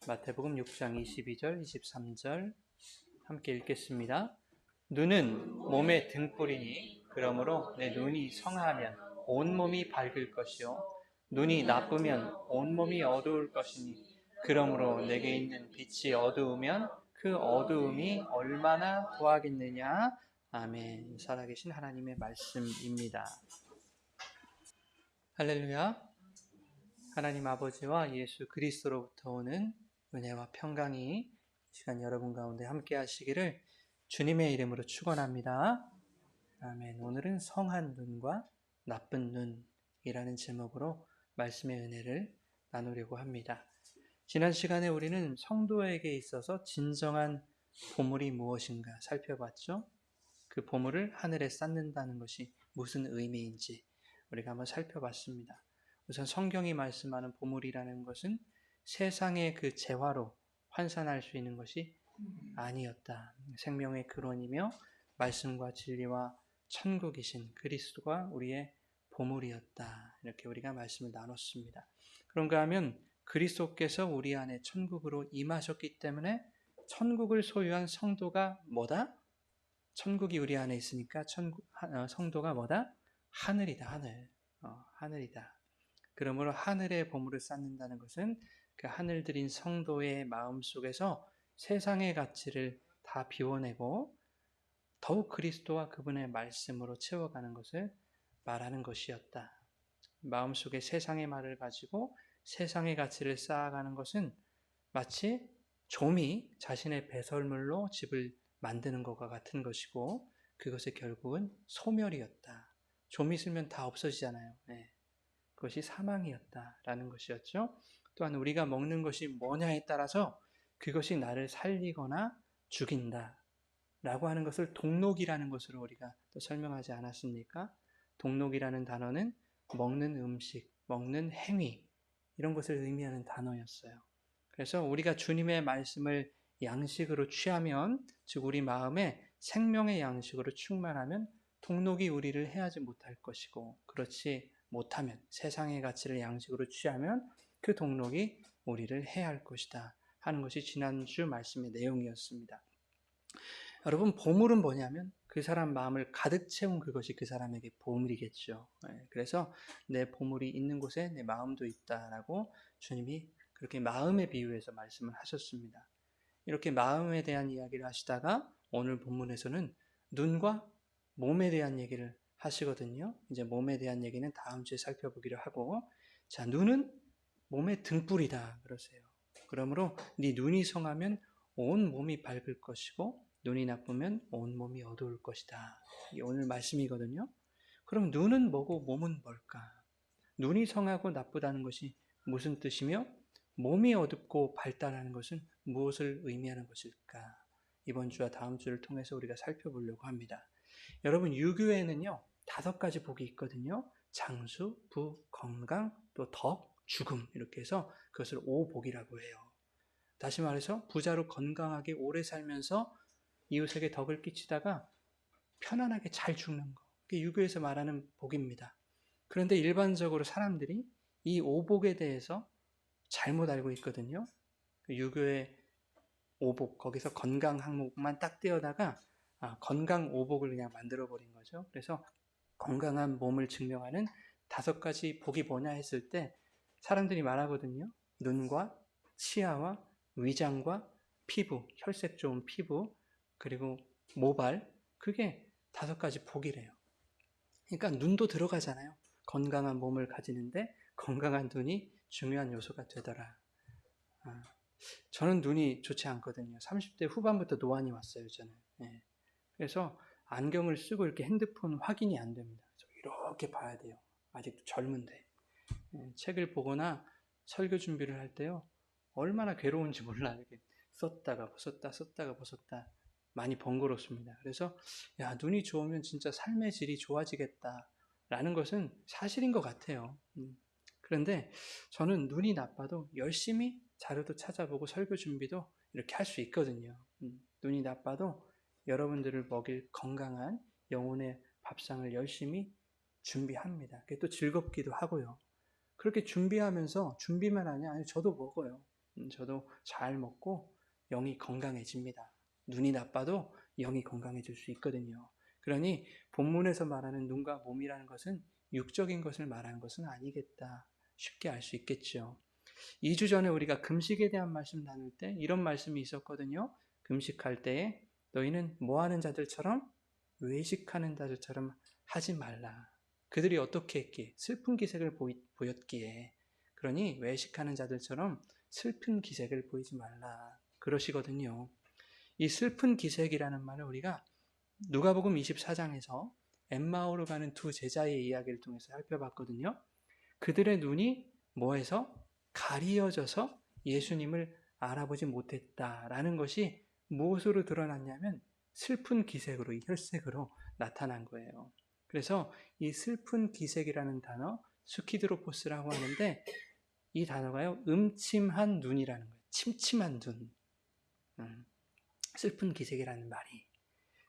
마태복음 6장 22절, 23절 함께 읽겠습니다. 눈은 몸의 등불이니 그러므로 내 눈이 성하면 온몸이 밝을 것이요 눈이 나쁘면 온몸이 어두울 것이니 그러므로 내게 있는 빛이 어두우면 그 어두움이 얼마나 더하겠느냐. 아멘. 살아계신 하나님의 말씀입니다. 할렐루야. 하나님 아버지와 예수 그리스도로부터 오는 은혜와 평강이 이 시간 여러분 가운데 함께 하시기를 주님의 이름으로 축원합니다. 아멘. 오늘은 성한 눈과 나쁜 눈이라는 제목으로 말씀의 은혜를 나누려고 합니다. 지난 시간에 우리는 성도에게 있어서 진정한 보물이 무엇인가 살펴봤죠. 그 보물을 하늘에 쌓는다는 것이 무슨 의미인지 우리가 한번 살펴봤습니다. 우선 성경이 말씀하는 보물이라는 것은 세상의 그 재화로 환산할 수 있는 것이 아니었다. 생명의 근원이며 말씀과 진리와 천국이신 그리스도가 우리의 보물이었다. 이렇게 우리가 말씀을 나눴습니다. 그런가 하면 그리스도께서 우리 안에 천국으로 임하셨기 때문에 천국을 소유한 성도가 뭐다? 천국이 우리 안에 있으니까 성도가 뭐다? 하늘이다. 하늘이다. 그러므로 하늘의 보물을 쌓는다는 것은 그 하늘들인 성도의 마음속에서 세상의 가치를 다 비워내고 더욱 그리스도와 그분의 말씀으로 채워가는 것을 말하는 것이었다. 마음속에 세상의 말을 가지고 세상의 가치를 쌓아가는 것은 마치 좀이 자신의 배설물로 집을 만드는 것과 같은 것이고 그것이 결국은 소멸이었다. 좀이 있으면 다 없어지잖아요. 네. 그것이 사망이었다라는 것이었죠. 또한 우리가 먹는 것이 뭐냐에 따라서 그것이 나를 살리거나 죽인다 라고 하는 것을 동록이라는 것으로 우리가 또 설명하지 않았습니까? 동록이라는 단어는 먹는 음식, 먹는 행위 이런 것을 의미하는 단어였어요. 그래서 우리가 주님의 말씀을 양식으로 취하면, 즉 우리 마음에 생명의 양식으로 충만하면 동록이 우리를 해하지 못할 것이고, 그렇지 못하면 세상의 가치를 양식으로 취하면 그 동록이 우리를 해할 것이다 하는 것이 지난주 말씀의 내용이었습니다. 여러분, 보물은 뭐냐면 그 사람 마음을 가득 채운 그것이 그 사람에게 보물이겠죠. 그래서 내 보물이 있는 곳에 내 마음도 있다라고 주님이 그렇게 마음에 비유해서 말씀을 하셨습니다. 이렇게 마음에 대한 이야기를 하시다가 오늘 본문에서는 눈과 몸에 대한 얘기를 하시거든요. 이제 몸에 대한 얘기는 다음 주에 살펴보기로 하고, 자, 눈은 몸의 등불이다 그러세요. 그러므로 네 눈이 성하면 온 몸이 밝을 것이고 눈이 나쁘면 온 몸이 어두울 것이다. 이게 오늘 말씀이거든요. 그럼 눈은 뭐고 몸은 뭘까? 눈이 성하고 나쁘다는 것이 무슨 뜻이며 몸이 어둡고 밝다는 것은 무엇을 의미하는 것일까? 이번 주와 다음 주를 통해서 우리가 살펴보려고 합니다. 여러분, 유교에는요 5가지 복이 있거든요. 장수, 부, 건강, 또 덕, 죽음 이렇게 해서 그것을 오복이라고 해요. 다시 말해서 부자로 건강하게 오래 살면서 이웃에게 덕을 끼치다가 편안하게 잘 죽는 거. 그게 유교에서 말하는 복입니다. 그런데 일반적으로 사람들이 이 오복에 대해서 잘못 알고 있거든요. 유교의 오복, 거기서 건강 항목만 딱 떼어다가 건강 오복을 그냥 만들어버린 거죠. 그래서 건강한 몸을 증명하는 5가지 복이 뭐냐 했을 때 사람들이 말하거든요. 눈과 치아와 위장과 피부, 혈색 좋은 피부, 그리고 모발, 그게 5가지 복이래요. 그러니까 눈도 들어가잖아요. 건강한 몸을 가지는데 건강한 눈이 중요한 요소가 되더라. 저는 눈이 좋지 않거든요. 30대 후반부터 노안이 왔어요, 저는. 네. 그래서 안경을 쓰고 이렇게 핸드폰 확인이 안 됩니다. 이렇게 봐야 돼요. 아직도 젊은데. 책을 보거나 설교 준비를 할 때요. 얼마나 괴로운지 몰라요. 이렇게 썼다가 벗었다. 많이 번거롭습니다. 그래서 눈이 좋으면 진짜 삶의 질이 좋아지겠다라는 것은 사실인 것 같아요. 그런데 저는 눈이 나빠도 열심히 자료도 찾아보고 설교 준비도 이렇게 할 수 있거든요. 눈이 나빠도 여러분들을 먹일 건강한 영혼의 밥상을 열심히 준비합니다. 그게 또 즐겁기도 하고요. 그렇게 준비하면서 준비만 하냐? 아니, 저도 먹어요. 저도 잘 먹고 영이 건강해집니다. 눈이 나빠도 영이 건강해질 수 있거든요. 그러니 본문에서 말하는 눈과 몸이라는 것은 육적인 것을 말하는 것은 아니겠다. 쉽게 알 수 있겠죠. 2주 전에 우리가 금식에 대한 말씀 나눌 때 이런 말씀이 있었거든요. 금식할 때에 너희는 뭐하는 자들처럼 외식하는 자들처럼 하지 말라. 그들이 어떻게 했기에 슬픈 기색을 보였기에 그러니 외식하는 자들처럼 슬픈 기색을 보이지 말라. 그러시거든요. 이 슬픈 기색이라는 말을 우리가 누가복음 24장에서 엠마오로 가는 두 제자의 이야기를 통해서 살펴봤거든요. 그들의 눈이 뭐해서 가리어져서 예수님을 알아보지 못했다라는 것이 무엇으로 드러났냐면 슬픈 기색으로, 이 혈색으로 나타난 거예요. 그래서 이 슬픈 기색이라는 단어, 스키드로포스라고 하는데 이 단어가요, 음침한 눈이라는 거예요. 침침한 눈. 슬픈 기색이라는 말이.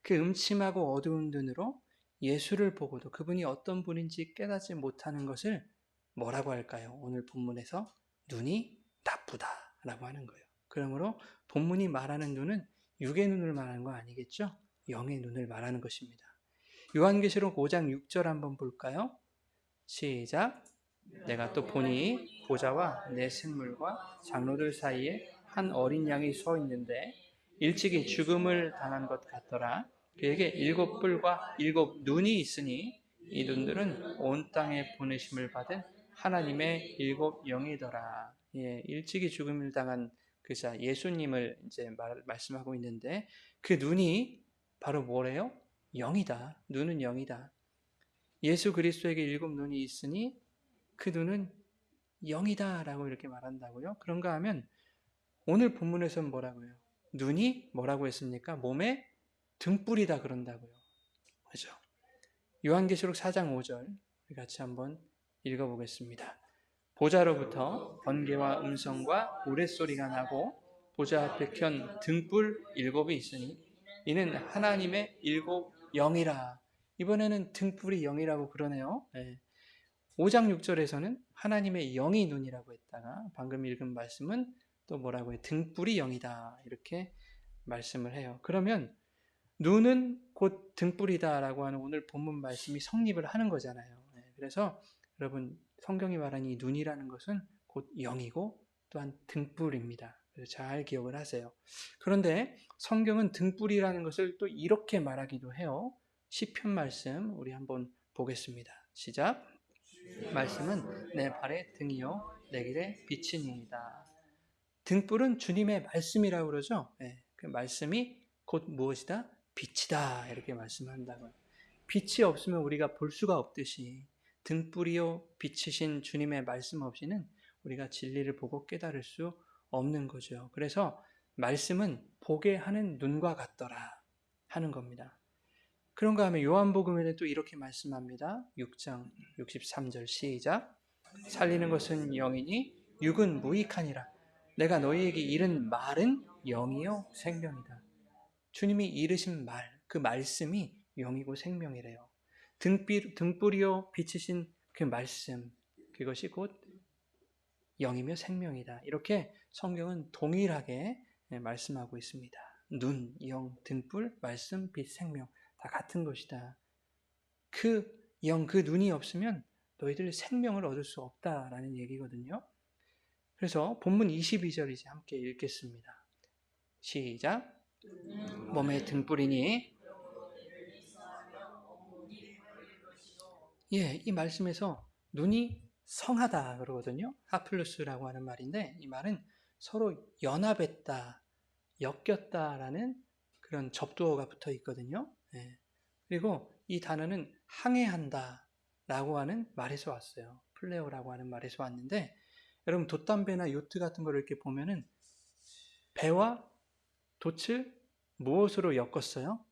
그 음침하고 어두운 눈으로 예수를 보고도 그분이 어떤 분인지 깨닫지 못하는 것을 뭐라고 할까요? 오늘 본문에서 눈이 나쁘다라고 하는 거예요. 그러므로 본문이 말하는 눈은 육의 눈을 말하는 거 아니겠죠? 영의 눈을 말하는 것입니다. 요한계시록 5장 6절 한번 볼까요? 시작. 내가 또 보니 보좌와 내 생물과 장로들 사이에 한 어린 양이 서 있는데 일찍이 죽음을 당한 것 같더라. 그에게 7뿔과 7눈이 있으니 이 눈들은 온 땅에 보내심을 받은 하나님의 7영이더라. 예, 일찍이 죽음을 당한 그 자 예수님을 이제 말씀하고 있는데 그 눈이 바로 뭐래요? 영이다. 눈은 영이다. 예수 그리스도에게 7눈이 있으니 그 눈은 영이다 라고 이렇게 말한다고요? 그런가 하면 오늘 본문에서는 뭐라고요? 눈이 뭐라고 했습니까? 몸에 등불이다 그런다고요. 그죠? 요한계시록 4장 5절 우리 같이 한번 읽어보겠습니다. 보좌로부터 번개와 음성과 우레소리가 나고 보좌 앞에 켠 등불 7이 있으니 이는 하나님의 7영이라. 이번에는 등불이 영이라고 그러네요. 네. 5장 6절에서는 하나님의 영이 눈이라고 했다가 방금 읽은 말씀은 또 뭐라고 해요? 등불이 영이다 이렇게 말씀을 해요. 그러면 눈은 곧 등불이다라고 하는 오늘 본문 말씀이 성립을 하는 거잖아요. 그래서 여러분 성경이 말하는 이 눈이라는 것은 곧 영이고 또한 등불입니다. 그래서 잘 기억을 하세요. 그런데 성경은 등불이라는 것을 또 이렇게 말하기도 해요. 시편 말씀 우리 한번 보겠습니다. 시작. 말씀은 내 발의 등이요 내 길의 빛이니이다. 등불은 주님의 말씀이라고 그러죠. 그 말씀이 곧 무엇이다? 빛이다 이렇게 말씀한다고요. 빛이 없으면 우리가 볼 수가 없듯이 등불이요 빛이신 주님의 말씀 없이는 우리가 진리를 보고 깨달을 수 없는 거죠. 그래서 말씀은 보게 하는 눈과 같더라 하는 겁니다. 그런가 하면 요한복음에는 또 이렇게 말씀합니다. 6장 63절 시작. 살리는 것은 영이니 육은 무익하니라. 내가 너희에게 이른 말은 영이요 생명이다. 주님이 이르신 말, 그 말씀이 영이고 생명이래요. 등불이요 빛이신 그 말씀, 그것이 곧 영이며 생명이다. 이렇게 성경은 동일하게 말씀하고 있습니다. 눈, 영, 등불, 말씀, 빛, 생명 다 같은 것이다. 그 영, 그 눈이 없으면 너희들 생명을 얻을 수 없다라는 얘기거든요. 그래서 본문 22절 이제 함께 읽겠습니다. 시작. 몸에 등불이니 이 말씀에서 눈이 성하다 그러거든요. 하플루스라고 하는 말인데 이 말은 서로 연합했다, 엮였다라는 그런 접두어가 붙어 있거든요. 그리고 이 단어는 항해한다 라고 하는 말에서 왔어요. 플레오라고 하는 말에서 왔는데 여러분 돛담배나 요트 같은 걸 이렇게 보면은 배와 돛을 무엇으로 엮었어요?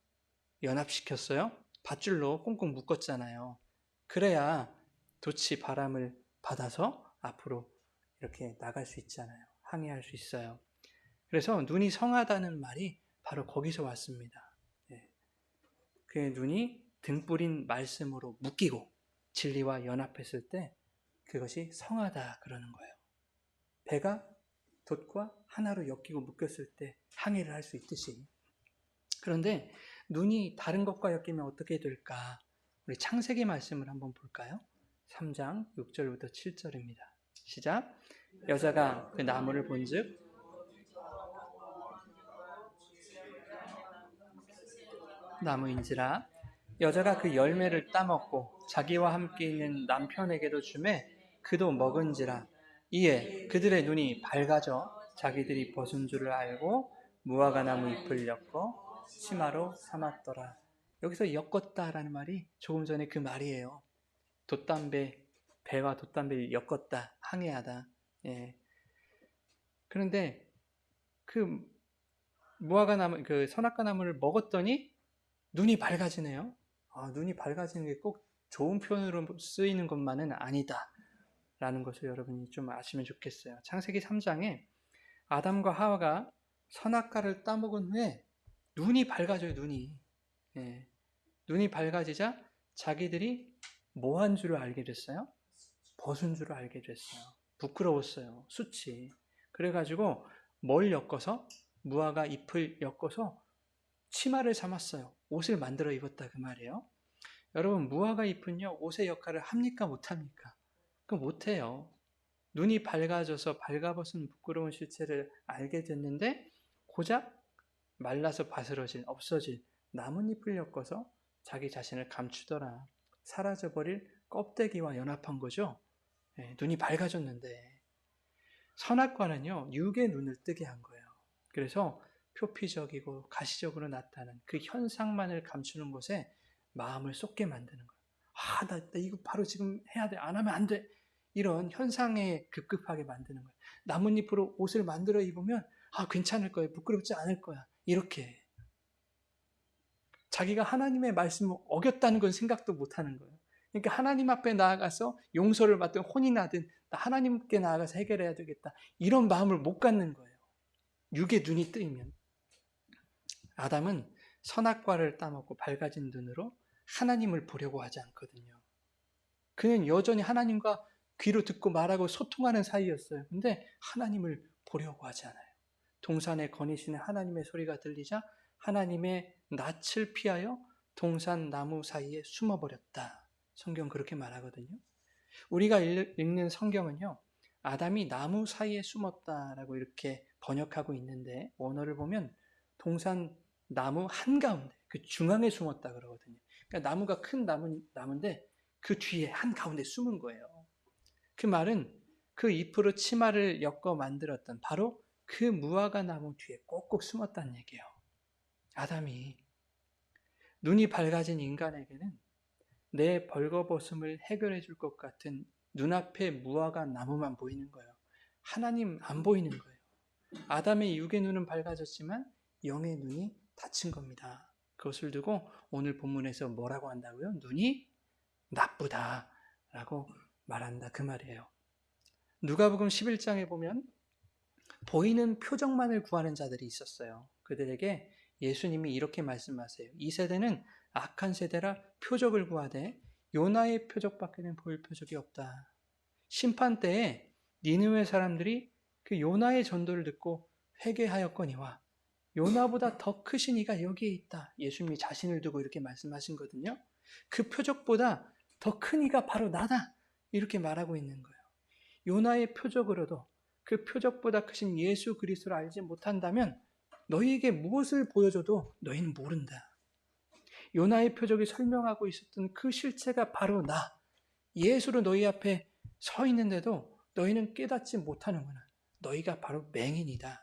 연합시켰어요? 밧줄로 꽁꽁 묶었잖아요. 그래야 돛이 바람을 받아서 앞으로 이렇게 나갈 수 있잖아요. 항해할 수 있어요. 그래서 눈이 성하다는 말이 바로 거기서 왔습니다. 그 눈이 등불인 말씀으로 묶이고 진리와 연합했을 때 그것이 성하다 그러는 거예요. 배가 돛과 하나로 엮이고 묶였을 때 항해를 할 수 있듯이. 그런데 눈이 다른 것과 엮이면 어떻게 될까? 우리 창세기 말씀을 한번 볼까요? 3장 6절부터 7절입니다. 시작. 여자가 그 나무를 본즉 나무인지라 여자가 그 열매를 따먹고 자기와 함께 있는 남편에게도 주매 그도 먹은지라. 이에 그들의 눈이 밝아져 자기들이 벗은 줄을 알고 무화과 나무 잎을 엮어 치마로 삼았더라. 여기서 엮었다라는 말이 조금 전에 그 말이에요. 배와 돛담배를 엮었다, 항해하다. 예. 그런데 그 무화과 나무, 그 선악과 나무를 먹었더니 눈이 밝아지네요. 눈이 밝아지는 게 꼭 좋은 표현으로 쓰이는 것만은 아니다 라는 것을 여러분이 좀 아시면 좋겠어요. 창세기 3장에 아담과 하와가 선악과를 따먹은 후에 눈이 밝아져요. 눈이. 예. 눈이 밝아지자 자기들이 뭐 한 줄을 알게 됐어요? 벗은 줄을 알게 됐어요. 부끄러웠어요. 수치. 그래가지고 뭘 엮어서? 무화과 잎을 엮어서 치마를 삼았어요. 옷을 만들어 입었다 그 말이에요. 여러분, 무화과 잎은요 옷의 역할을 합니까 못합니까? 그 못해요. 눈이 밝아져서 발가벗은 부끄러운 실체를 알게 됐는데 고작 말라서 바스러진 없어질 나뭇잎을 엮어서 자기 자신을 감추더라. 사라져버릴 껍데기와 연합한 거죠. 눈이 밝아졌는데 선악과는요 육의 눈을 뜨게 한 거예요. 그래서 표피적이고 가시적으로 나타나는 그 현상만을 감추는 것에 마음을 쏟게 만드는 거예요. 나 이거 바로 지금 해야 돼. 안 하면 안 돼. 이런 현상에 급급하게 만드는 거예요. 나뭇잎으로 옷을 만들어 입으면 괜찮을 거야. 부끄럽지 않을 거야. 이렇게 자기가 하나님의 말씀을 어겼다는 건 생각도 못하는 거예요. 그러니까 하나님 앞에 나아가서 용서를 받든 혼이 나든 하나님께 나아가서 해결해야 되겠다. 이런 마음을 못 갖는 거예요. 육의 눈이 뜨이면. 아담은 선악과를 따먹고 밝아진 눈으로 하나님을 보려고 하지 않거든요. 그는 여전히 하나님과 귀로 듣고 말하고 소통하는 사이였어요. 근데 하나님을 보려고 하지 않아요. 동산에 거니시는 하나님의 소리가 들리자 하나님의 낯을 피하여 동산 나무 사이에 숨어버렸다. 성경 그렇게 말하거든요. 우리가 읽는 성경은요. 아담이 나무 사이에 숨었다라고 이렇게 번역하고 있는데 원어를 보면 동산 나무 한가운데 그 중앙에 숨었다 그러거든요. 그러니까 나무가 큰 나무인데 그 뒤에 한가운데 숨은 거예요. 그 말은 그 잎으로 치마를 엮어 만들었던 바로 그 무화과 나무 뒤에 꼭꼭 숨었다는 얘기예요. 아담이 눈이 밝아진 인간에게는 내 벌거벗음을 해결해 줄 것 같은 눈앞에 무화과 나무만 보이는 거예요. 하나님 안 보이는 거예요. 아담의 육의 눈은 밝아졌지만 영의 눈이 닫힌 겁니다. 그것을 두고 오늘 본문에서 뭐라고 한다고요? 눈이 나쁘다라고 말한다 그 말이에요. 누가복음 11장에 보면 보이는 표적만을 구하는 자들이 있었어요. 그들에게 예수님이 이렇게 말씀하세요. 이 세대는 악한 세대라 표적을 구하되 요나의 표적밖에는 보일 표적이 없다. 심판 때에 니느웨 사람들이 그 요나의 전도를 듣고 회개하였거니와 요나보다 더 크신 이가 여기에 있다. 예수님이 자신을 두고 이렇게 말씀하신 거거든요. 그 표적보다 더 큰 이가 바로 나다. 이렇게 말하고 있는 거예요. 요나의 표적으로도 그 표적보다 크신 예수 그리스도를 알지 못한다면 너희에게 무엇을 보여줘도 너희는 모른다. 요나의 표적이 설명하고 있었던 그 실체가 바로 나. 예수로 너희 앞에 서 있는데도 너희는 깨닫지 못하는구나. 너희가 바로 맹인이다.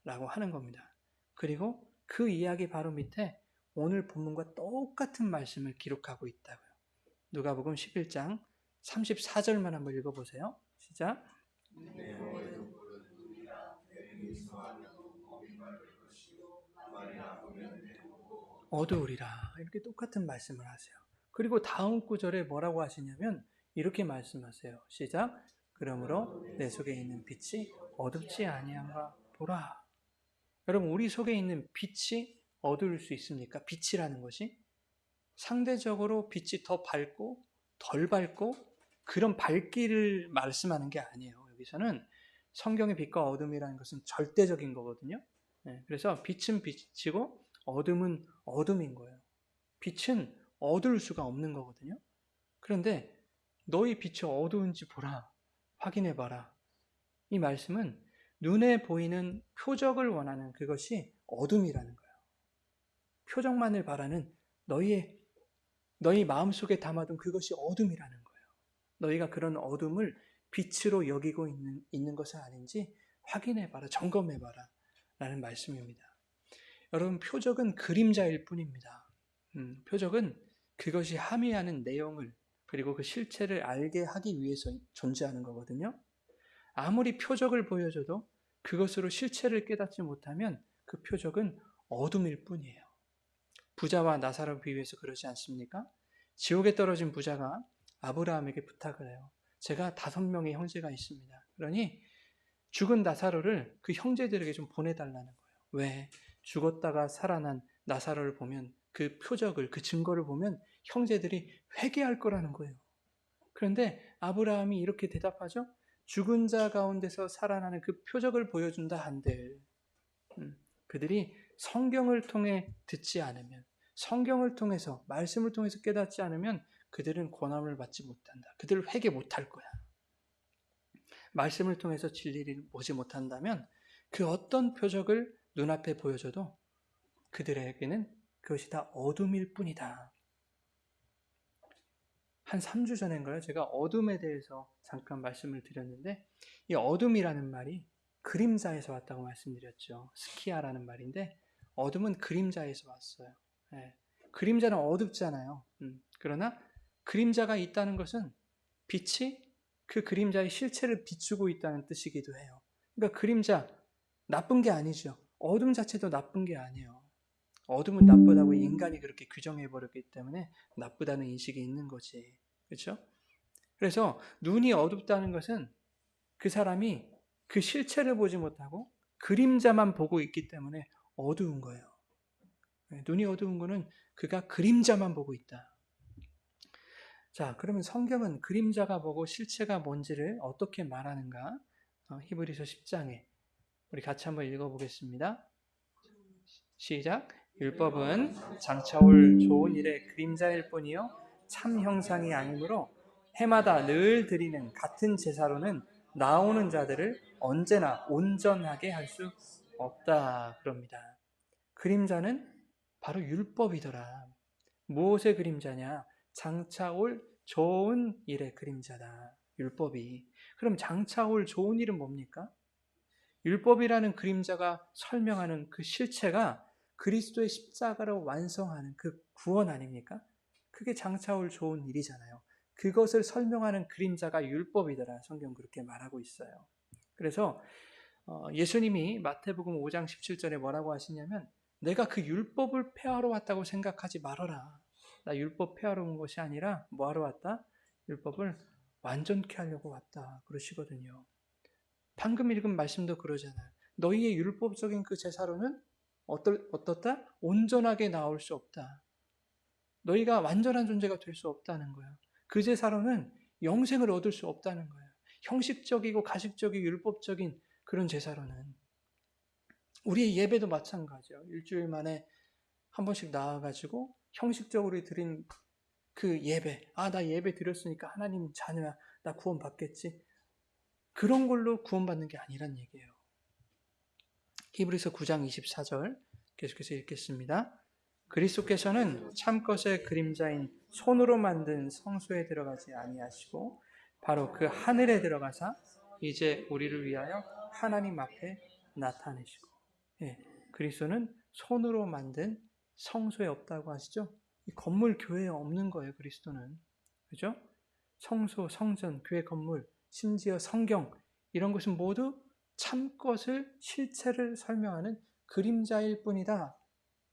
라고 하는 겁니다. 그리고 그 이야기 바로 밑에 오늘 본문과 똑같은 말씀을 기록하고 있다고요. 누가복음 11장 34절만 한번 읽어보세요. 시작. 어두우리라. 이렇게 똑같은 말씀을 하세요. 그리고 다음 구절에 뭐라고 하시냐면 이렇게 말씀하세요. 시작. 그러므로 내 속에 있는 빛이 어둡지 아니한가 보라. 여러분 우리 속에 있는 빛이 어두울 수 있습니까? 빛이라는 것이 상대적으로 빛이 더 밝고 덜 밝고 그런 밝기를 말씀하는 게 아니에요. 여기서는 성경의 빛과 어둠이라는 것은 절대적인 거거든요. 그래서 빛은 빛이고 어둠은 어둠인 거예요. 빛은 어두울 수가 없는 거거든요. 그런데 너희 빛이 어두운지 보라, 확인해봐라. 이 말씀은 눈에 보이는 표적을 원하는 그것이 어둠이라는 거예요. 표적만을 바라는 너희 마음속에 담아둔 그것이 어둠이라는 거예요. 너희가 그런 어둠을 빛으로 여기고 있는 것은 아닌지 확인해봐라, 점검해봐라 라는 말씀입니다. 여러분, 표적은 그림자일 뿐입니다. 표적은 그것이 함의하는 내용을 그리고 그 실체를 알게 하기 위해서 존재하는 거거든요. 아무리 표적을 보여줘도 그것으로 실체를 깨닫지 못하면 그 표적은 어둠일 뿐이에요. 부자와 나사로 비유해서 그러지 않습니까? 지옥에 떨어진 부자가 아브라함에게 부탁을 해요. 제가 5명의 형제가 있습니다. 그러니 죽은 나사로를 그 형제들에게 좀 보내달라는 거예요. 왜? 죽었다가 살아난 나사로를 보면 그 표적을, 그 증거를 보면 형제들이 회개할 거라는 거예요. 그런데 아브라함이 이렇게 대답하죠. 죽은 자 가운데서 살아나는 그 표적을 보여준다 한들 그들이 성경을 통해 듣지 않으면, 성경을 통해서, 말씀을 통해서 깨닫지 않으면 그들은 권함을 받지 못한다. 그들을 회개 못할 거야. 말씀을 통해서 진리를 보지 못한다면 그 어떤 표적을 눈앞에 보여줘도 그들에게는 그것이 다 어둠일 뿐이다. 한 3주 전인가요? 제가 어둠에 대해서 잠깐 말씀을 드렸는데 이 어둠이라는 말이 그림자에서 왔다고 말씀드렸죠. 스키아라는 말인데 어둠은 그림자에서 왔어요. 그림자는 어둡잖아요. 그러나 그림자가 있다는 것은 빛이 그 그림자의 실체를 비추고 있다는 뜻이기도 해요. 그러니까 그림자, 나쁜 게 아니죠. 어둠 자체도 나쁜 게 아니에요. 어둠은 나쁘다고 인간이 그렇게 규정해버렸기 때문에 나쁘다는 인식이 있는 거지. 그렇죠? 그래서 눈이 어둡다는 것은 그 사람이 그 실체를 보지 못하고 그림자만 보고 있기 때문에 어두운 거예요. 눈이 어두운 거는 그가 그림자만 보고 있다. 자, 그러면 성경은 그림자가 보고 실체가 뭔지를 어떻게 말하는가? 히브리서 10장에 우리 같이 한번 읽어보겠습니다. 시작. 율법은 장차 올 좋은 일의 그림자일 뿐이요 참 형상이 아니므로 해마다 늘 드리는 같은 제사로는 나오는 자들을 언제나 온전하게 할 수 없다 그럽니다. 그림자는 바로 율법이더라. 무엇의 그림자냐? 장차 올 좋은 일의 그림자다. 율법이. 그럼 장차 올 좋은 일은 뭡니까? 율법이라는 그림자가 설명하는 그 실체가 그리스도의 십자가로 완성하는 그 구원 아닙니까? 그게 장차 올 좋은 일이잖아요. 그것을 설명하는 그림자가 율법이더라. 성경 그렇게 말하고 있어요. 그래서 예수님이 마태복음 5장 17절에 뭐라고 하시냐면 내가 그 율법을 폐하러 왔다고 생각하지 말아라. 나 율법 폐하러 온 것이 아니라 뭐하러 왔다? 율법을 완전케 하려고 왔다. 그러시거든요. 방금 읽은 말씀도 그러잖아요. 너희의 율법적인 그 제사로는 어떻다? 온전하게 나올 수 없다. 너희가 완전한 존재가 될 수 없다는 거예요. 그 제사로는 영생을 얻을 수 없다는 거예요. 형식적이고 가식적이고 율법적인 그런 제사로는. 우리의 예배도 마찬가지예요. 일주일 만에 한 번씩 나와가지고 형식적으로 드린 그 예배. 나 예배 드렸으니까 하나님 자녀야. 나 구원 받겠지. 그런 걸로 구원받는 게 아니란 얘기예요. 히브리서 9장 24절 계속해서 읽겠습니다. 그리스도께서는 참것의 그림자인 손으로 만든 성소에 들어가지 아니하시고 바로 그 하늘에 들어가사 이제 우리를 위하여 하나님 앞에 나타내시고 그리스도는 손으로 만든 성소에 없다고 하시죠? 이 건물 교회에 없는 거예요. 그리스도는. 그죠? 성소, 성전, 교회 건물, 심지어 성경 이런 것은 모두 참것을 실체를 설명하는 그림자일 뿐이다.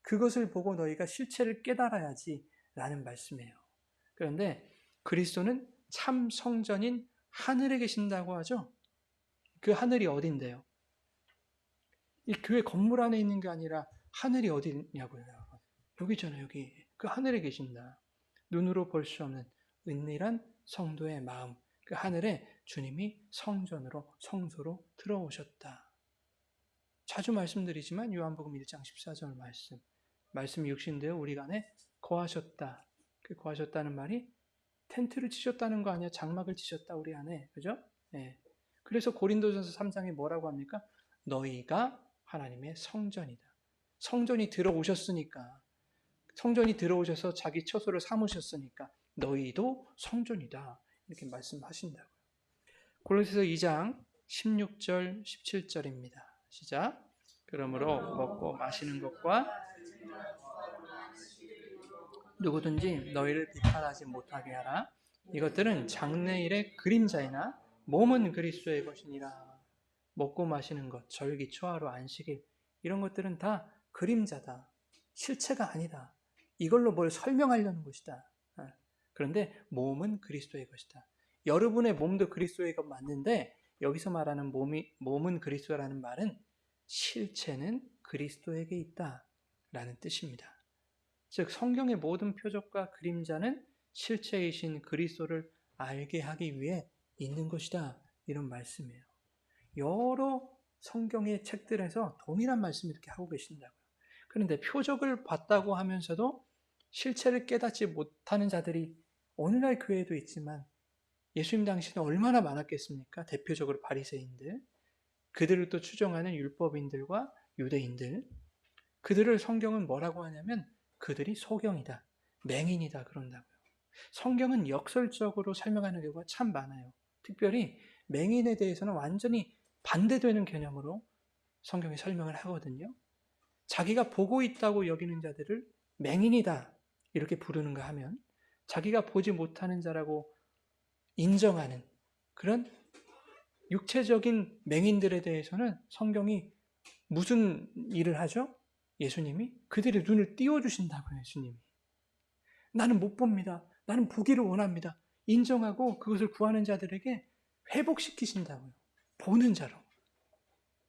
그것을 보고 너희가 실체를 깨달아야지 라는 말씀이에요. 그런데 그리스도는 참 성전인 하늘에 계신다고 하죠. 그 하늘이 어딘데요? 이 교회 건물 안에 있는 게 아니라 하늘이 어디냐고요. 여기잖아요. 여기. 그 하늘에 계신다. 눈으로 볼 수 없는 은밀한 성도의 마음. 그 하늘에 주님이 성소로 들어오셨다. 자주 말씀드리지만 요한복음 1장 14절 말씀이 육신되어 우리 간에 거하셨다. 그 거하셨다는 말이 텐트를 치셨다는 거 아니야? 장막을 치셨다 우리 안에. 그죠? 예. 그래서 고린도전서 3장에 뭐라고 합니까? 너희가 하나님의 성전이다. 성전이 들어오셨으니까, 성전이 들어오셔서 자기 처소를 삼으셨으니까 너희도 성전이다. 이렇게 말씀하신다고요. 골로새서 2장 16절 17절입니다. 시작. 그러므로 먹고 마시는 것과 누구든지 너희를 비판하지 못하게 하라. 이것들은 장래일의 그림자이나 몸은 그리스도의 것이니라. 먹고 마시는 것, 절기, 초하루, 안식일 이런 것들은 다 그림자다. 실체가 아니다. 이걸로 뭘 설명하려는 것이다. 그런데 몸은 그리스도의 것이다. 여러분의 몸도 그리스도의 것 맞는데 여기서 말하는 몸은 그리스도라는 말은 실체는 그리스도에게 있다라는 뜻입니다. 즉 성경의 모든 표적과 그림자는 실체이신 그리스도를 알게 하기 위해 있는 것이다. 이런 말씀이에요. 여러 성경의 책들에서 동일한 말씀을 이렇게 하고 계신다고요. 그런데 표적을 봤다고 하면서도 실체를 깨닫지 못하는 자들이 오늘날 교회에도 있지만 예수님 당시는 얼마나 많았겠습니까? 대표적으로 바리새인들, 그들을 또 추종하는 율법인들과 유대인들, 그들을 성경은 뭐라고 하냐면 그들이 소경이다, 맹인이다 그런다고요. 성경은 역설적으로 설명하는 경우가 참 많아요. 특별히 맹인에 대해서는 완전히 반대되는 개념으로 성경이 설명을 하거든요. 자기가 보고 있다고 여기는 자들을 맹인이다 이렇게 부르는가 하면 자기가 보지 못하는 자라고 인정하는 그런 육체적인 맹인들에 대해서는 성경이 무슨 일을 하죠? 예수님이 그들의 눈을 띄워주신다고요. 예수님이 나는 못 봅니다. 나는 보기를 원합니다. 인정하고 그것을 구하는 자들에게 회복시키신다고요. 보는 자로.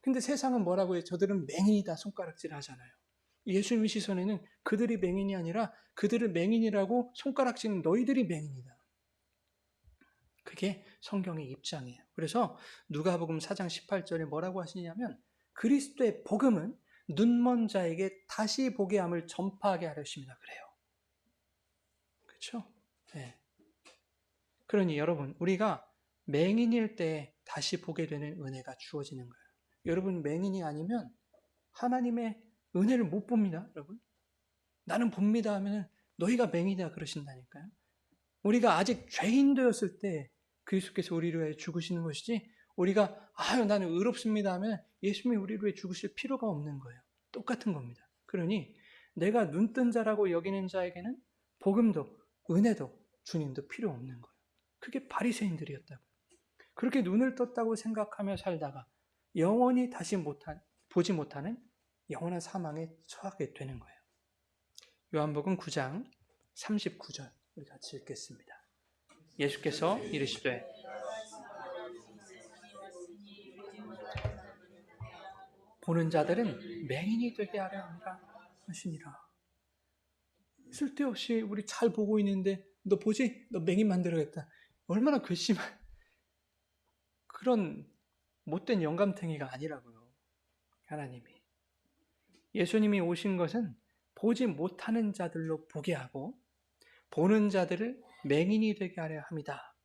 근데 세상은 뭐라고 해요? 저들은 맹인이다 손가락질 하잖아요. 예수님의 시선에는 그들이 맹인이 아니라 그들을 맹인이라고 손가락질은 너희들이 맹인이다. 그게 성경의 입장이에요. 그래서 누가복음 4장 18절에 뭐라고 하시냐면 그리스도의 복음은 눈먼 자에게 다시 보게 함을 전파하게 하려십니다. 그래요. 그렇죠? 네. 그러니 여러분 우리가 맹인일 때 다시 보게 되는 은혜가 주어지는 거예요. 여러분 맹인이 아니면 하나님의 은혜를 못 봅니다. 여러분 나는 봅니다 하면 너희가 맹인이다 그러신다니까요. 우리가 아직 죄인 되었을 때 그리스도께서 우리를 위해 죽으시는 것이지 우리가 나는 의롭습니다 하면 예수님이 우리를 위해 죽으실 필요가 없는 거예요. 똑같은 겁니다. 그러니 내가 눈뜬 자라고 여기는 자에게는 복음도 은혜도 주님도 필요 없는 거예요. 그게 바리새인들이었다고. 그렇게 눈을 떴다고 생각하며 살다가 영원히 다시 보지 못하는 영원한 사망에 처하게 되는 거예요. 요한복음 9장 39절 우리 같이 읽겠습니다. 예수께서 이르시되 보는 자들은 맹인이 되게 하려 함이라 하시니라. 쓸데없이 우리 잘 보고 있는데 너 보지? 너 맹인 만들어야겠다. 얼마나 괘씸한 그런 못된 영감탱이가 아니라고요. 하나님이. 예수님이 오신 것은 보지 못하는 자들로 보게 하고 보는 자들을 맹인이 되게 하려 합니다.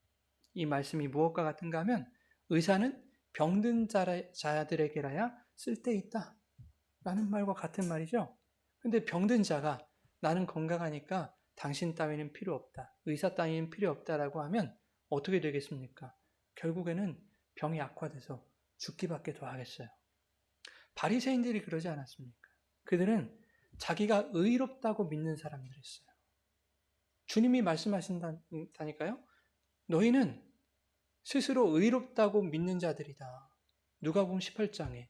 이 말씀이 무엇과 같은가 하면 의사는 병든 자들에게라야 쓸데있다 라는 말과 같은 말이죠. 근데 병든 자가 나는 건강하니까 당신 따위는 필요 없다. 의사 따위는 필요 없다라고 하면 어떻게 되겠습니까? 결국에는 병이 악화돼서 죽기밖에 더 하겠어요. 바리새인들이 그러지 않았습니까? 그들은 자기가 의롭다고 믿는 사람들이었어요. 주님이 말씀하신다니까요. 너희는 스스로 의롭다고 믿는 자들이다. 누가복음 18장에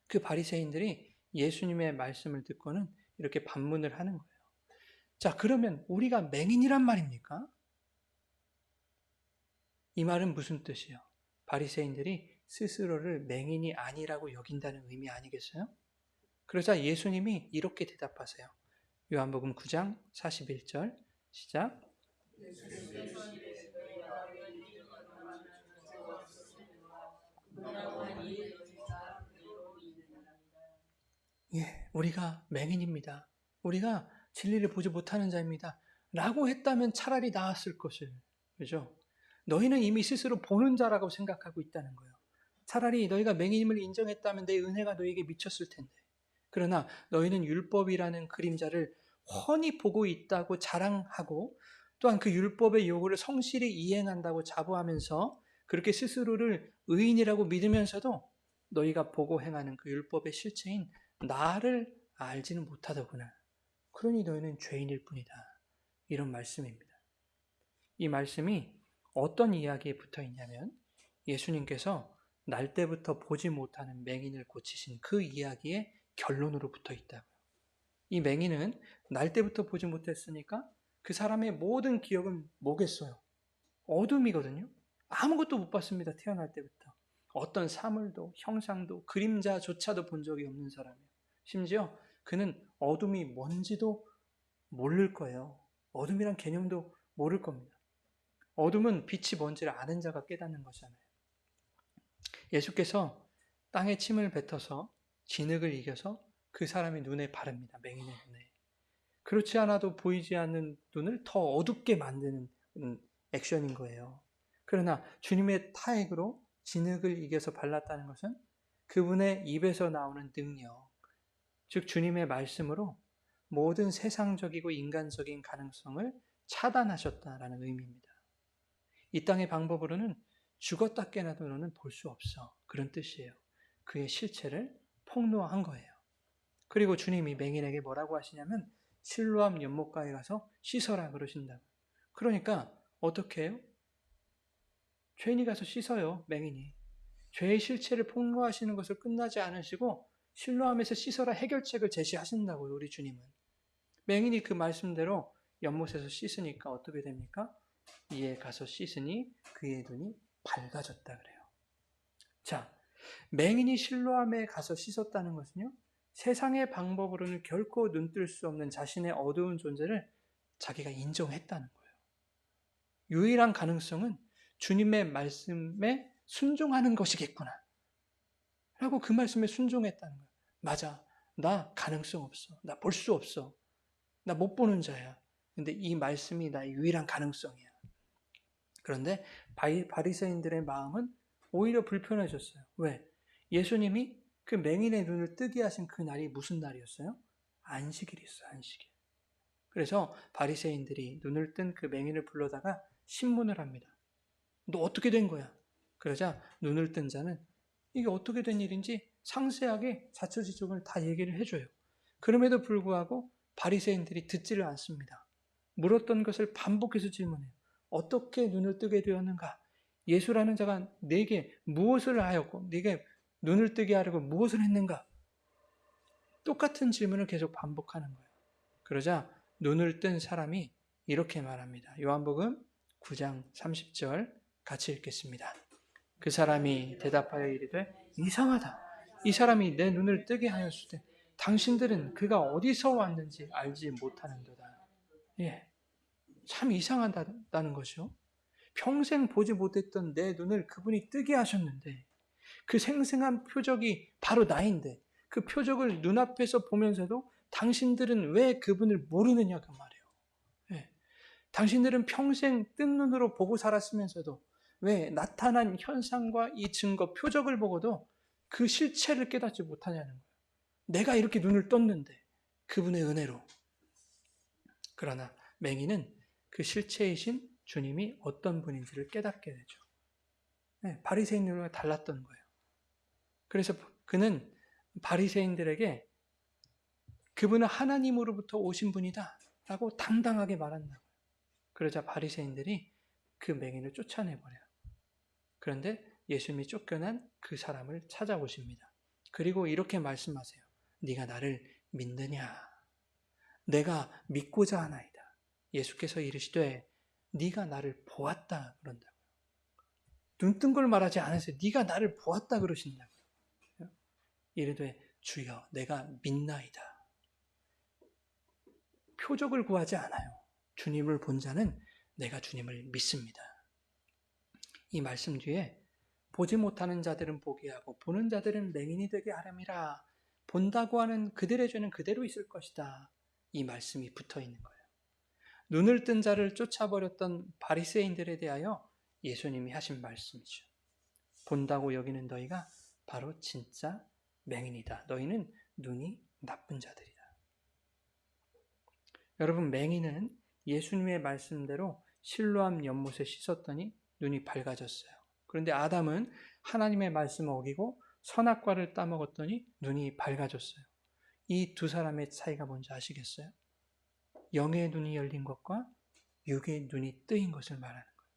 그 바리새인들이 예수님의 말씀을 듣고는 이렇게 반문을 하는 거예요. 자, 그러면 우리가 맹인이란 말입니까? 이 말은 무슨 뜻이에요? 바리새인들이 스스로를 맹인이 아니라고 여긴다는 의미 아니겠어요? 그러자 예수님이 이렇게 대답하세요. 요한복음 9장 41절 시작. 예, 우리가 맹인입니다. 우리가 진리를 보지 못하는 자입니다. 라고 했다면 차라리 나았을 것을. 그죠? 너희는 이미 스스로 보는 자라고 생각하고 있다는 거예요. 차라리 너희가 맹인임을 인정했다면 내 은혜가 너희에게 미쳤을 텐데. 그러나 너희는 율법이라는 그림자를 훤히 보고 있다고 자랑하고 또한 그 율법의 요구를 성실히 이행한다고 자부하면서 그렇게 스스로를 의인이라고 믿으면서도 너희가 보고 행하는 그 율법의 실체인 나를 알지는 못하더구나. 그러니 너희는 죄인일 뿐이다. 이런 말씀입니다. 이 말씀이 어떤 이야기에 붙어 있냐면 예수님께서 날 때부터 보지 못하는 맹인을 고치신 그 이야기의 결론으로 붙어 있다고요. 이 맹인은 날 때부터 보지 못했으니까 그 사람의 모든 기억은 뭐겠어요? 어둠이거든요. 아무것도 못 봤습니다. 태어날 때부터. 어떤 사물도 형상도 그림자조차도 본 적이 없는 사람이에요. 심지어 그는 어둠이 뭔지도 모를 거예요. 어둠이란 개념도 모를 겁니다. 어둠은 빛이 뭔지를 아는 자가 깨닫는 거잖아요. 예수께서 땅에 침을 뱉어서 진흙을 이겨서 그 사람의 눈에 바릅니다. 맹인의 눈에. 그렇지 않아도 보이지 않는 눈을 더 어둡게 만드는 액션인 거예요. 그러나 주님의 타액으로 진흙을 이겨서 발랐다는 것은 그분의 입에서 나오는 능력, 즉 주님의 말씀으로 모든 세상적이고 인간적인 가능성을 차단하셨다라는 의미입니다. 이 땅의 방법으로는 죽었다 깨나도 너는 볼 수 없어. 그런 뜻이에요. 그의 실체를 폭로한 거예요. 그리고 주님이 맹인에게 뭐라고 하시냐면 실로암 연못가에 가서 씻어라 그러신다. 그러니까 어떻게 해요? 죄인이 가서 씻어요. 맹인이. 죄의 실체를 폭로하시는 것을 끝나지 않으시고 실로암에서 씻어라 해결책을 제시하신다고요. 우리 주님은. 맹인이 그 말씀대로 연못에서 씻으니까 어떻게 됩니까? 이에 가서 씻으니 그의 눈이 밝아졌다 그래요. 자, 맹인이 실로암에 가서 씻었다는 것은요. 세상의 방법으로는 결코 눈뜰 수 없는 자신의 어두운 존재를 자기가 인정했다는 거예요. 유일한 가능성은 주님의 말씀에 순종하는 것이겠구나. 라고 그 말씀에 순종했다는 거예요. 맞아. 나 가능성 없어. 나 볼 수 없어. 나 못 보는 자야. 근데 이 말씀이 나의 유일한 가능성이야. 그런데 바리새인들의 마음은 오히려 불편해졌어요. 왜? 예수님이 그 맹인의 눈을 뜨게 하신 그 날이 무슨 날이었어요? 안식일이었어요. 안식일. 그래서 바리새인들이 눈을 뜬 그 맹인을 불러다가 신문을 합니다. 너 어떻게 된 거야? 그러자 눈을 뜬 자는 이게 어떻게 된 일인지 상세하게 자초지종을 다 얘기를 해줘요. 그럼에도 불구하고 바리새인들이 듣지를 않습니다. 물었던 것을 반복해서 질문해요. 어떻게 눈을 뜨게 되었는가? 예수라는 자가 내게 무엇을 하였고 내게 눈을 뜨게 하려고 무엇을 했는가? 똑같은 질문을 계속 반복하는 거예요. 그러자 눈을 뜬 사람이 이렇게 말합니다. 요한복음 9장 30절 같이 읽겠습니다. 그 사람이 대답하여 이르되 이상하다. 이 사람이 내 눈을 뜨게 하였으되 당신들은 그가 어디서 왔는지 알지 못하는도다. 예, 참 이상하다는 것이요. 평생 보지 못했던 내 눈을 그분이 뜨게 하셨는데 그 생생한 표적이 바로 나인데 그 표적을 눈앞에서 보면서도 당신들은 왜 그분을 모르느냐 그 말이에요. 예. 당신들은 평생 뜬 눈으로 보고 살았으면서도 왜 나타난 현상과 이 증거, 표적을 보고도 그 실체를 깨닫지 못하냐는 거예요. 내가 이렇게 눈을 떴는데 그분의 은혜로. 그러나 맹인은 그 실체이신 주님이 어떤 분인지를 깨닫게 되죠. 네, 바리새인들과 달랐던 거예요. 그래서 그는 바리새인들에게 그분은 하나님으로부터 오신 분이다 라고 당당하게 말한다고요. 그러자 바리새인들이 그 맹인을 쫓아내버려요. 그런데 예수님이 쫓겨난 그 사람을 찾아오십니다. 그리고 이렇게 말씀하세요. 네가 나를 믿느냐? 내가 믿고자 하나이다. 예수께서 이르시되 네가 나를 보았다 그런다고요. 눈뜬 걸 말하지 않으세요. 네가 나를 보았다 그러신다고요. 이르되 주여 내가 믿나이다. 표적을 구하지 않아요. 주님을 본 자는 내가 주님을 믿습니다. 이 말씀 뒤에 보지 못하는 자들은 보게 하고 보는 자들은 맹인이 되게 하렴이라. 본다고 하는 그들의 죄는 그대로 있을 것이다. 이 말씀이 붙어 있는 거예요. 눈을 뜬 자를 쫓아버렸던 바리새인들에 대하여 예수님이 하신 말씀이죠. 본다고 여기는 너희가 바로 진짜 맹인이다. 너희는 눈이 나쁜 자들이다. 여러분, 맹인은 예수님의 말씀대로 실로암 연못에 씻었더니 눈이 밝아졌어요. 그런데 아담은 하나님의 말씀을 어기고 선악과를 따먹었더니 눈이 밝아졌어요. 이 두 사람의 차이가 뭔지 아시겠어요? 영의 눈이 열린 것과 육의 눈이 뜨인 것을 말하는 거예요.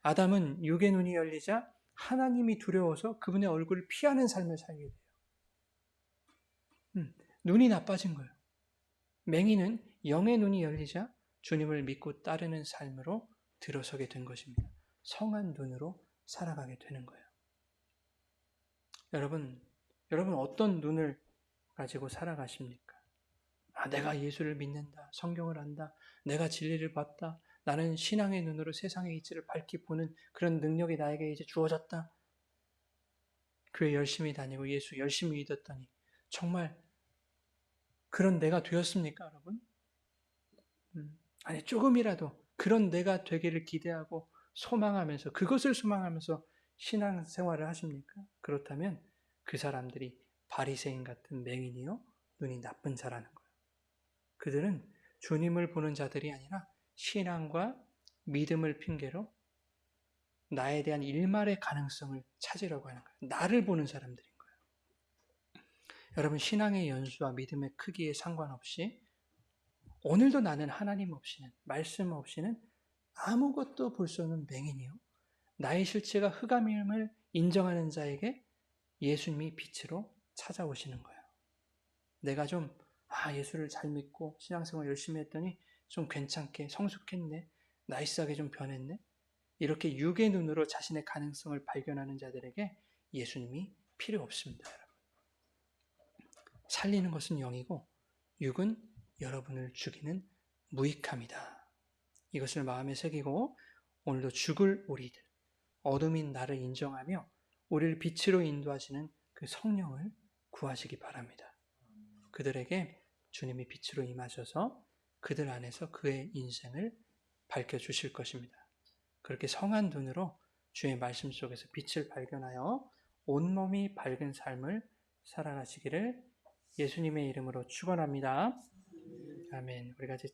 아담은 육의 눈이 열리자 하나님이 두려워서 그분의 얼굴을 피하는 삶을 살게 돼요. 눈이 나빠진 거예요. 맹인은 영의 눈이 열리자 주님을 믿고 따르는 삶으로 들어서게 된 것입니다. 성한 눈으로 살아가게 되는 거예요. 여러분 어떤 눈을 가지고 살아가십니까? 내가 예수를 믿는다. 성경을 안다. 내가 진리를 봤다. 나는 신앙의 눈으로 세상의 이치를 밝히 보는 그런 능력이 나에게 이제 주어졌다. 교회 열심히 다니고 예수 열심히 믿었더니 정말 그런 내가 되었습니까, 여러분? 아니, 조금이라도 그런 내가 되기를 기대하고 소망하면서 그것을 소망하면서 신앙생활을 하십니까? 그렇다면 그 사람들이 바리새인 같은 맹인이요 눈이 나쁜 자라는 거예요. 그들은 주님을 보는 자들이 아니라 신앙과 믿음을 핑계로 나에 대한 일말의 가능성을 찾으려고 하는 거예요. 나를 보는 사람들인 거예요. 여러분, 신앙의 연수와 믿음의 크기에 상관없이 오늘도 나는 하나님 없이는, 말씀 없이는 아무것도 볼 수 없는 맹인이요 나의 실체가 흑암임을 인정하는 자에게 예수님이 빛으로 찾아오시는 거예요. 내가 좀 예수를 잘 믿고 신앙생활 열심히 했더니 좀 괜찮게 성숙했네, 나이스하게 좀 변했네, 이렇게 육의 눈으로 자신의 가능성을 발견하는 자들에게 예수님이 필요 없습니다. 여러분. 살리는 것은 영이고 육은 여러분을 죽이는 무익함이다. 이것을 마음에 새기고 오늘도 죽을 우리들, 어둠인 나를 인정하며 우리를 빛으로 인도하시는 그 성령을 구하시기 바랍니다. 그들에게 주님이 빛으로 임하셔서 그들 안에서 그의 인생을 밝혀주실 것입니다. 그렇게 성한 눈으로 주의 말씀 속에서 빛을 발견하여 온몸이 밝은 삶을 살아가시기를 예수님의 이름으로 축원합니다. 아멘. 우리 같이